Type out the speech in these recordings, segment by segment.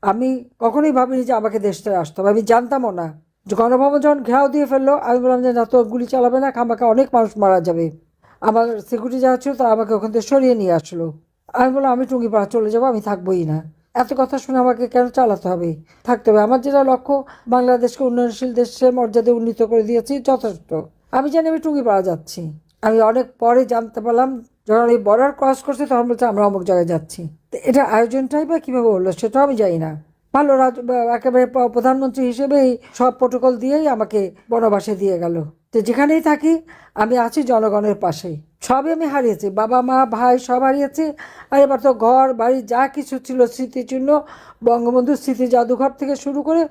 আমি কখনোই ভাবিনি যে আমাকে দেশ ছেড়ে আসতে হবে, আমি জানতামও না। যে গণভবন যখন ঘেরাও দিয়ে ফেললো, আমি বললাম যে না, তো গুলি চালাবে না, খামাখা অনেক মানুষ মারা যাবে। আমার সিকিউরিটি যারা ছিল তারা আমাকে ওখান থেকে সরিয়ে নিয়ে আসলো। আমি বললাম আমি টুঙ্গিপাড়া চলে যাবো, আমি থাকবোই না। এত কথা শুনে আমাকে কেন চালাতে হবে, থাকতে হবে। আমার যেটা লক্ষ্য, বাংলাদেশকে উন্নয়নশীল দেশে মর্যাদা উন্নীত করে দিয়েছি, যথেষ্ট। আমি জানি আমি টুঙ্গিপাড়া যাচ্ছি। আমি অনেক পরে জানতে পারলাম, যখন এই বর্ডার ক্রস করছে তখন বলছে আমরা অমুক জায়গায় যাচ্ছি। তো এটা আয়োজনটাই বা কীভাবে হলো সেটাও আমি জানি না। ভালো একেবারে প্রধানমন্ত্রী হিসেবেই সব প্রোটোকল দিয়েই আমাকে বনবাসে দিয়ে গেল। তো যেখানেই থাকি আমি আছি জনগণের পাশেই। সবই আমি হারিয়েছি, বাবা মা ভাই সব হারিয়েছি। আর এবার তো ঘর বাড়ি যা কিছু ছিল স্মৃতিচিহ্ন, বঙ্গবন্ধুর স্মৃতি জাদুঘর থেকে শুরু করে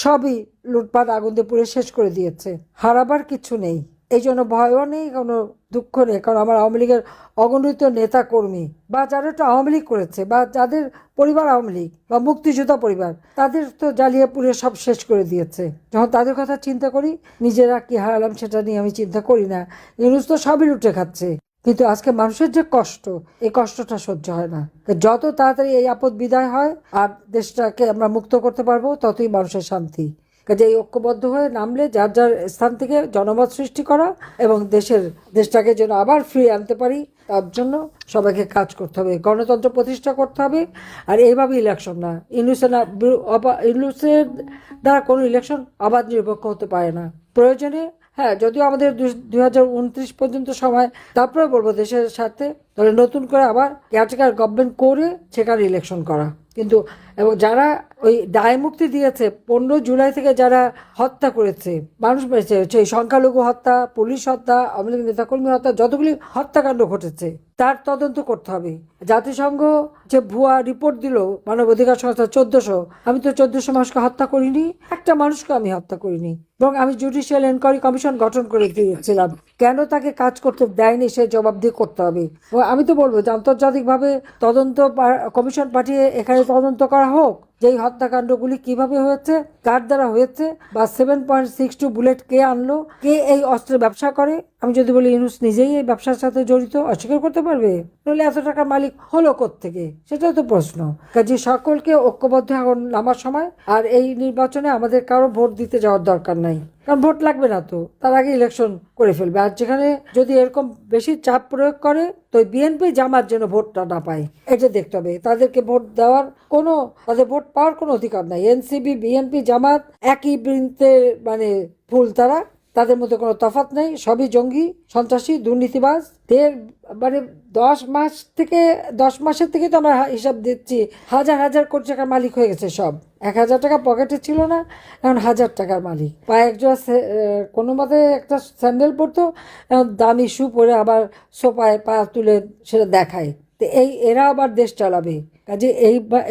সবই লুটপাট আগুন দিয়ে পুড়ে শেষ করে দিয়েছে। হারাবার কিছু নেই, এই জন্য ভয়ও নেই, কোনো দুঃখ নেই। কারণ আমার আওয়ামী লীগের অগণিত নেতা কর্মী বা যারা একটু আওয়ামী লীগ করেছে বা যাদের পরিবার আওয়ামী লীগ বা মুক্তিযোদ্ধা পরিবার, তাদের তো জ্বালিয়ে পুড়িয়ে সব শেষ করে দিয়েছে। যখন তাদের কথা চিন্তা করি, নিজেরা কি হারালাম সেটা নিয়ে আমি চিন্তা করি না। ইউনূস তো সবই লুটে খাচ্ছে। কিন্তু আজকে মানুষের যে কষ্ট, এই কষ্টটা সহ্য হয় না। যত তাড়াতাড়ি এই আপদ বিদায় হয় আর দেশটাকে আমরা মুক্ত করতে পারবো, ততই মানুষের শান্তি। কাজে এই ঐক্যবদ্ধ হয়ে নামলে যার যার স্থান থেকে জনমত সৃষ্টি করা এবং দেশটাকে যেন আবার ফিরিয়ে আনতে পারি, তার জন্য সবাইকে কাজ করতে হবে, গণতন্ত্র প্রতিষ্ঠা করতে হবে। আর এইভাবে ইলেকশন না, ইউনূসের দ্বারা কোনো ইলেকশন অবাধ নিরপেক্ষ হতে পারে না। প্রয়োজনে হ্যাঁ, যদিও আমাদের 2029 পর্যন্ত সময়, তারপরে বলবো দেশের স্বার্থে তাহলে নতুন করে আবার কেয়ারটেকার গভর্নমেন্ট করে সেখানে ইলেকশন করা। কিন্তু এবং যারা ওই দায় মুক্তি দিয়েছে 15 জুলাই থেকে যারা হত্যা করেছে, মানুষ মেরেছে, সেই সংখ্যালঘু হত্যা, পুলিশ হত্যা, আওয়ামী লীগ নেতাকর্মী হত্যা, যতগুলি হত্যাকাণ্ড ঘটেছে তার তদন্ত করতে হবে। জাতিসংঘ যে ভুয়া রিপোর্ট দিল মানবাধিকার সংস্থা 1400, আমি তো 1400 মানুষকে হত্যা করিনি, একটা মানুষকে আমি হত্যা করিনি। এবং আমি জুডিশিয়াল এনকোয়ারি কমিশন গঠন করে দিয়েছিলাম, কেন তাকে কাজ করতে দেয়নি সে জবাবদিহি করতে হবে। আমি তো বলবো যে আন্তর্জাতিকভাবে তদন্ত কমিশন পাঠিয়ে এখানে তদন্ত করা হোক, যে এই হত্যাকাণ্ডগুলি কিভাবে হয়েছে, কার দ্বারা হয়েছে, বা 7.62 বুলেট কে আনলো, কে এই অস্ত্রের ব্যবসা করে। আমি যদি বলি ইউনূস নিজেই এই ব্যবসার সাথে জড়িত, অস্বীকার করতে পারবে? নইলে এত টাকার মালিক হলো কোত্থেকে, সেটাও তো প্রশ্ন। কাজে সকলকে ঐক্যবদ্ধ এখন নামার সময়। আর এই নির্বাচনে আমাদের কারো ভোট দিতে যাওয়ার দরকার নাই, কারণ ভোট লাগবে না, তো তার আগে ইলেকশন করে ফেলবে। আর যেখানে যদি এরকম বেশি চাপ প্রয়োগ করে, তো বিএনপি জামাত যেন ভোটটা না পায়, এটা দেখতে হবে। তাদেরকে ভোট দেওয়ার কোনো, তাদের ভোট পাওয়ার কোনো অধিকার নাই। এনসিপি বিএনপি জামাত একই বৃন্তে মানে ফুল, তাদের মধ্যে কোনো তফাৎ নেই, সবই জঙ্গি, সন্ত্রাসী, দুর্নীতিবাজ। মানে 10 মাসের থেকে তো আমরা হিসাব দিচ্ছি, হাজার হাজার কোটি টাকার মালিক হয়ে গেছে সব। 1000 টাকা পকেটে ছিল না, এখন 1000 টাকার মালিক। পায়ে একজোড়া কোনো মতে একটা স্যান্ডেল পরতো, এখন দামি শু পরে আবার সোফায় পা তুলে সেটা দেখায়। তো এরা আবার দেশ চালাবে। কাজে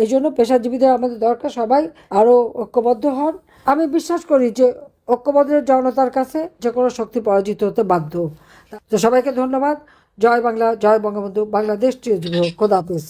এই জন্য পেশাজীবীদের আমাদের দরকার, সবাই আরও ঐক্যবদ্ধ হন। আমি বিশ্বাস করি যে ঐক্যবদ্ধ জনতার কাছে যে কোনো শক্তি পরাজিত হতে বাধ্য। তো সবাইকে ধন্যবাদ। জয় বাংলা, জয় বঙ্গবন্ধু, বাংলাদেশ চিরজীবী হোক। খোদা হাফেজ।